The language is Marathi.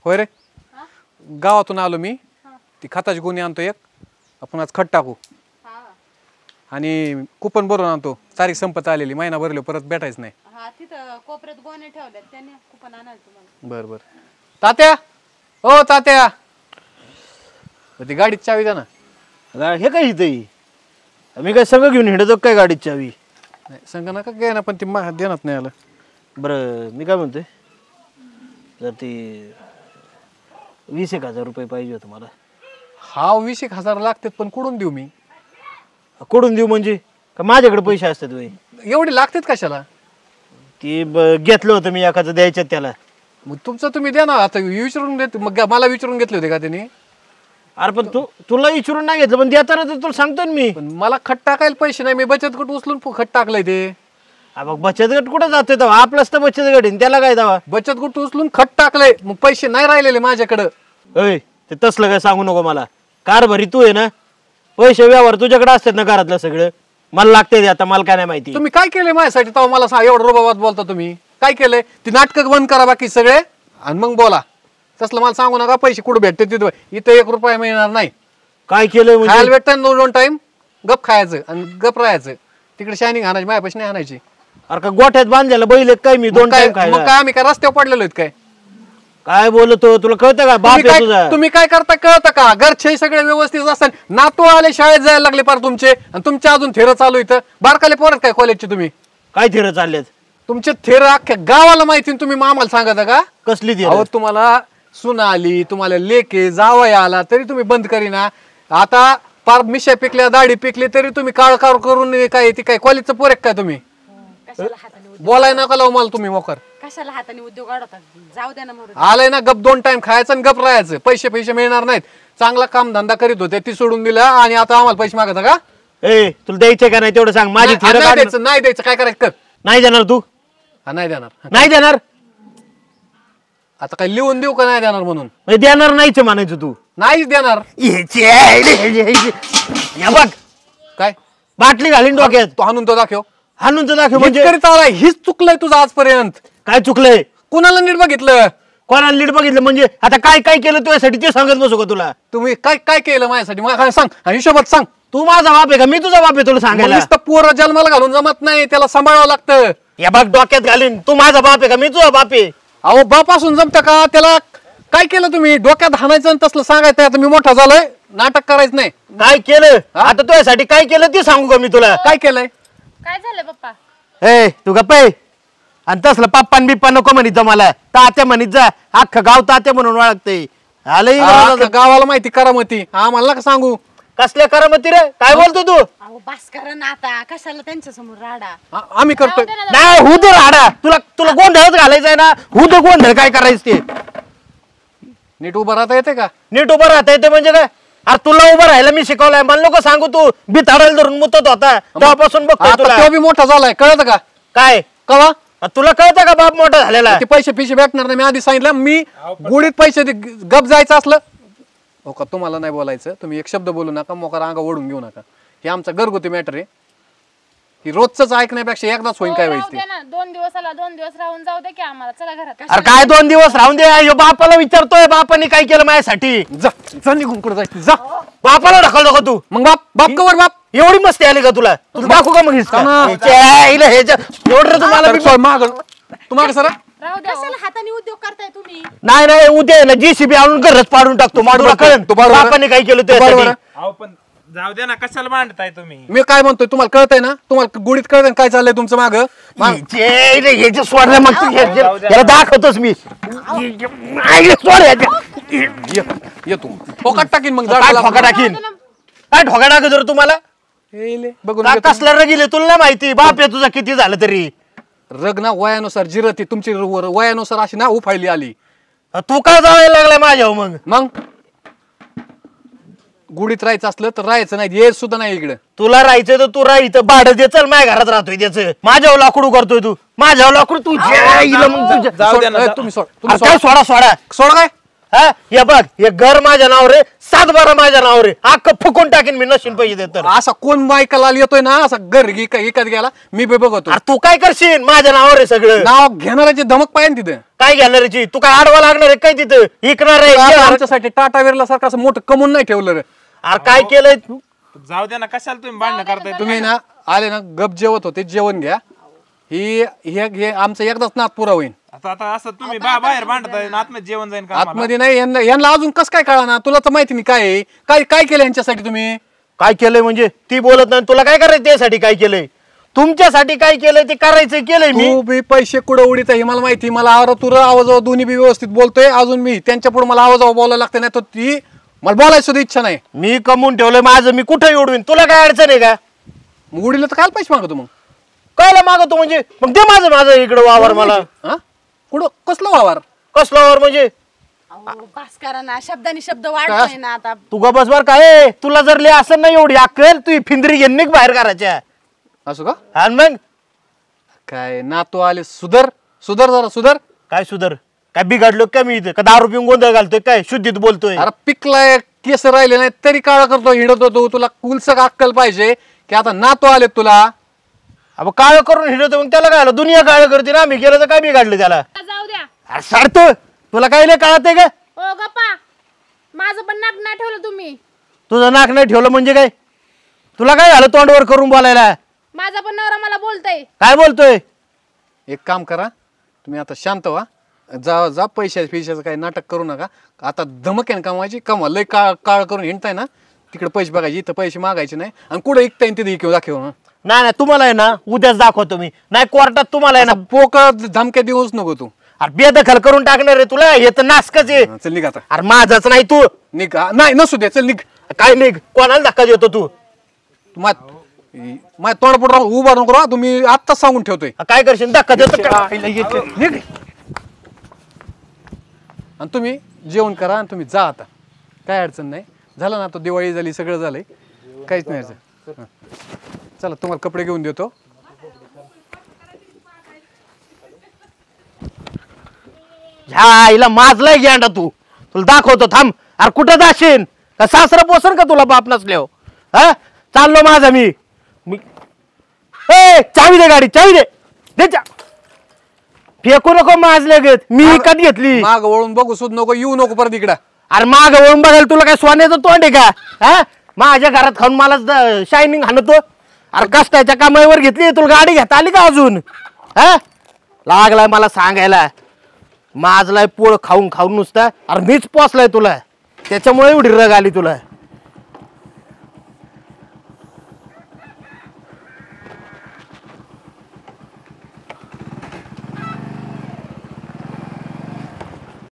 होय रे गावातून आलो मी ती खताची गुन्हे आणतो एक आपण आज खत टाकू आणि कुपन भरून आणतो तारीख संपत आलेली महिना भरलो परत भेटायचं नाही तिथं कोपऱ्यात गोणे ठेवल्यात त्याने कुपन आणाल तुम्हाला बर बर तात्या ओ तात्या ती गाडीत चावी द्या ना हे काय इथं मी काय संघ घेऊन हिंडतो काय गाडीत चावी नाही संग नका घ्या ना पण ती देण्यात नाही आलं बरं मी काय म्हणतोय जर ती 20,000 रुपये पाहिजे होतं मला हा 20,000 लागतात पण कुठून देऊ मी कुठून देऊ म्हणजे का माझ्याकडे पैसे असतात वय एवढे लागतात कशाला ती घेतलं होतं मी एखादं द्यायच्यात त्याला मग तुमचं तुम्ही द्या ना आता विचारून देत मग मला विचारून घेतले होते का त्यांनी अरे पण तुला विचारून नाही घेतलं पण देताना तर तुला सांगतो ना मी पण मला खत टाकायला पैसे नाही मी बचत गट उचलून खत टाकलंय ते बघ बचत गट कुठं जातोय तेव्हा आपलाच तर बचत गट आहे त्याला काय दावा बचत गट उचलून खत टाकलंय मग पैसे नाही राहिलेले माझ्याकडं अय ते तसलं काय सांगू नको मला कारभारी तू आहे ना पैसे व्यवहार तुझ्याकडे असतात ना घरातलं सगळं मला लागते आता मला काय नाही माहिती तुम्ही काय केलंय माझ्यासाठी तेव्हा मला सांग एवढं रोबाबाद बोलता तुम्ही काय केलंय ती नाटक बंद करा बाकी सगळे आणि मग बोला तसलं मला सांगू नका पैसे कुठे भेटते तिथं इथं 1 रुपया मिळणार नाही काय केलंय खायला भेटतं 2 टाइम गप खायचं आणि गप राहायचं तिकडे शायनिंग आणायची माझ्या पैसे नाही आणायची अरे का गोठ्यात बांधलेला बैल काय मी 2 टाइम खायला मग काय आम्ही काय रस्त्यावर पडलेलो आहेत काय बोलतो तुला कळतं का बाप आहे तुझा तुम्ही काय करता कळतं का घरचे सगळे व्यवस्थित असतात नातू आले शाळेत जायला लागले पार तुमचे आणि तुमच्या अजून थेरं चालू इथं बारकाले पोरत काय कॉलेजचे तुम्ही काय थेरं चाललेत तुमचे थेरं अख्ख्या गावाला माहिती तुम्ही आम्हाला सांगता का कसली ती अहो तुम्हाला सुना आली तुम्हाला लेके जावई आला तरी तुम्ही बंद करीना आता पार मिशा पिकल्या दाढी पिकली तरी तुम्ही काळ करून काय ती काय कॉलेजचं पोरेक काय तुम्ही बोलाय नका लावू मला तुम्ही मोकर कशाला हाताने उद्योग वाढवतात जाऊ द्या ना म्हणून आलंय ना गप 2 टाइम खायचं आणि गप राहायचं पैसे मिळणार नाहीत चांगला काम धंदा करीत होते ती सोडून दिला आणि आता आम्हाला पैसे मागता का ए तुला द्यायचे का नाही तेवढं सांग माझी थेरं नाही द्यायचं नाही द्यायचं काय करायचं कर नाही देणार तू नाही देणार नाही देणार आता काय लिहून देऊ का नाही देणार म्हणून देणार नाहीच म्हणायचं तू नाहीच देणार बघ काय बाटली घालीन डोक्यात तो हाणून तो दाखव हाणून तर दाखव म्हणजे म्हणजे हीच चुकलंय तुझं आजपर्यंत काय चुकलंय कुणाला नीट बघितलं कोणाला लीड बघितलं म्हणजे आता काय काय केलं तुझ्यासाठी ते सांगत बसू का तुला तुम्ही काय काय केलं माझ्यासाठी मला काय सांग आणि हिशोबात सांग तू माझा बाप आहे का मी तुझा बाप आहे तुला सांगायला नुसतं पोरं जन्माला घालून जमत नाही त्याला सांभाळावं लागतं या बघ डोक्यात घालीन तू माझा बाप आहे का मी तुझा बाप आहे अहो बाप असून जमतं का त्याला काय केलं तुम्ही डोक्यात हाणायचं आणि तसलं सांगायचं आता मी मोठा झालोय नाटक करायचं नाही काय केलं आता तुझ्यासाठी काय केलं ते सांगू का मी तुला काय केलंय काय झालं पप्पा ए तू गप्प आहे आणि तसलं पप्पान बिप्पा नको म्हणित जा मला तात्या म्हणित जा अख्खं गाव तात्या म्हणून ओळखते आलं गावाला माहिती करामती आम्हाला नका सांगू कसल्या करामती रे काय बोलतो तू अहो बास करा ना आता कशाला त्यांच्या समोर राडा आम्ही करतोय नाही हू दे राडा तुला तुला गोंधळच घालायचंय ना हू दे गोंधळ काय करायचं ते नीट उभं राहता येते का नीट उभं राहता येते म्हणजे काय अरे तुला उभं राहायला मी शिकवलंय मला नको सांगू तू बिथाडायला धरून मुतत होता तेव्हापासून बघतोय आता तुला तो बी मोठा झालाय कळत का काय कवा तुला कळतं का बाप मोठा झालेला ते पैसे भेटणार नाही मी आधी सांगितलं मी गुडीत पैसे गप जायचं असलं हो का तुम्हाला नाही बोलायचं तुम्ही एक शब्द बोलू नका मोकार अंगा ओढून घेऊ नका हे आमचा घरगुती मॅटर आहे ही रोजच ऐकण्यापेक्षा एकदाच होईन काय व्हायचं ते 2 दिवसाला 2 दिवस राहून जाऊ दे की आम्हाला चला घरात अरे काय 2 दिवस राहून दे ह्यो बापाला विचारतोय बापाने काय केलं माझ्यासाठी जा निघून कुठं जायचं जा बापाला ढकल नको तू मग बाप कवर बाप एवढी मस्ती आली का तुला तुला दाखवू का मग एवढं तुम्हाला माग तुम्हाला सर राहू द्या कशाला हाताने उद्योग करताय तुम्ही नाही नाही उद्या ना जीसीबी आणून घरच पाडून टाकतो तुला कळन बापाने काय केलं ते पण जाऊ द्या ना कशाला मांडताय तुम्ही मी काय म्हणतोय तुम्हाला कळतंय ना तुम्हाला गुडीत कळतंय काय चाललंय तुमचं माग सोडलं मग याला दाखवतोच मी सोड येतो फोकाट टाकीन मग ठोका टाकीन काय ठोका टाक जर तुम्हाला बघून कसला रगिले तुला नाही माहिती बाप आहे तुझा किती झालं तरी रग ना वयानुसार जिरती तुमची वयानुसार अशी ना उफाळली आली तू काय जावायला लागलाय माझ्यावर मग गुडीत राहायचं असलं तर राहायचं नाही येत सुद्धा नाही इकडे तुला राहायचं तर तू राहायचं भाडं दे चल माझ्या घरात राहतोय त्याचं माझ्यावर लाकूड करतोय तू माझ्यावर लाकूड तू तुम्ही सोडा सोडा सोड काय हा हे बघ हे घर माझ्या नावावर 7-12 माझ्या नावावर आहे. अख्खं फुकून टाकीन मी नशीन पैसे देत तर. असा कोण बायकाला येतोय ना असा घर एकात गेला मी बी बघतो. अरे तू काय करशील माझ्या नावावर आहे सगळं. नाव घेणाऱ्याची धमक पाहिजे तिथं. काय घेणाऱ्याची तू काय आडवा लागणार आहे काय तिथं इकणार आहे आता आमच्यासाठी टाटा विरला सारखं असं मोठं कमवून नाही ठेवलं रे. अरे काय केलंय जाऊ द्या ना कशाला तुम्ही भांडणं करताय तुम्ही ना आले ना गप जेवत होते जेवण घ्या. हे आमचं एकदाच नात पुरा होईल. आता असं तुम्ही बाहेर भांडताय आतमध्ये जेवण जाईन का आम्हाला? आतमध्ये नाही यांना अजून कसं काय कळा ना तुला तर माहिती नाही काय आहे. काय केलं यांच्यासाठी तुम्ही. काय केलंय म्हणजे ती बोलत नाही तुला काय करायचं त्यासाठी काय केलंय तुमच्यासाठी काय केलंय ते करायचं केलंय मी. तू बी पैसे कुठं उडीत हे मला माहिती. मला तुर आवाज दोन्ही बी व्यवस्थित बोलतोय. अजून मी त्यांच्या पुढे मला आवाज बोलायला लागते नाही तर ती मला बोलायची सुद्धा इच्छा नाही. मी कमवून ठेवलंय माझं मी कुठं उडवीन तुला काय अडचण आहे का. मग उडीला तर काय पैसे मागतो मग. कायला मागतो म्हणजे मग ते माझं इकडं वावर मला. हा कुठं कसला वावर. कसला वावर म्हणजे पास करा ना शब्दानी शब्द वाढतोय ना आता. तू ग बस बर काय तुला जर लिहा असं नाही एवढी अक्कल तू फिंदरी घेऊन बाहेर करायच्या. असं का आणि मग काय नातू आले सुधर जरा सुधर. काय सुधर काय बिघडलो का मी इथं का दारू पिऊन गोंधळ घालतोय काय शुद्धीत बोलतोय. अरे पिकलाय केस राहिले नाही तरी काळ करतो हिंडत होतो. तुला कुलसक अक्कल पाहिजे की आता नातू आले तुला. अब काळ करून हिंडतो मग त्याला काय आलं दुनिया काळ करते ना आम्ही गेलं तर काय बिघडलं त्याला. जाऊ द्या. अरे सारतो तुला काय लय काळत आहे का. ओ गप्पा माझं पण नाक नाही ठेवलं तुम्ही. तुझं नाक नाही ठेवलं म्हणजे काय तुला काय झालं तोंडवर करून बोलायला. माझा पण नवरा मला बोलतोय. काय बोलतोय. एक काम करा तुम्ही आता शांत व्हा. जा पैशाचं काही नाटक करू नका. आता धमक आहे ना कमवायची कमवा. लय काळ करून हिंडताय ना तिकडे पैसे बघायचे इथं पैसे मागायचे नाही. आणि कुठे ऐकताय तिथे इकडे दाखव. नाही तुम्हाला आहे ना उद्याच दाखवतो मी नाही कोर्टात तुम्हाला आहे ना पोकळ धमक्या देऊच नको तू. अरे बेदखल करून टाकणार आहे तुला हे तर नासकच आहे. चल निघ आता. अरे माझाच नाही तू निघ नाही नसू दे चल निघ. काय निघ कोणाला धक्का देतो तू. माझ्या तोंडपुढ उभा नको राहा. तुम्ही आत्ताच सांगून ठेवतोय. काय करशील धक्का देतो का? निघ. आणि तुम्ही जेवण करा आणि तुम्ही जा आता. काय अडचण नाही. झालं ना आता दिवाळी झाली सगळं झालंय काहीच नाही. चला तुम्हाला कपडे घेऊन देतो. ह्या आईला माझलाय गेंडा तू तुला दाखवतो थांब. अरे कुठं जाशील का सासरा पोसन का तुला बाप नसल्यावर. हा चाललो माझा मी चावी दे गाडी चावी दे फेकू नको माझल्या घेत मी विकत घेतली. माग वळून बघू सुद्धा नको येऊ नको परत इकडं. अरे माग वळून बघायला तुला काय सोन्याचं तोंड आहे का. हा माझ्या घरात खाऊन मला शायनिंग हाणतो. अरे कष्टाच्या कामावर घेतली तुला गाडी घेता आली का अजून. हा लागलाय मला सांगायला माझलाय पोळ खाऊन नुसता. अरे मीच पोचलाय तुला त्याच्यामुळे एवढी रग आली तुला.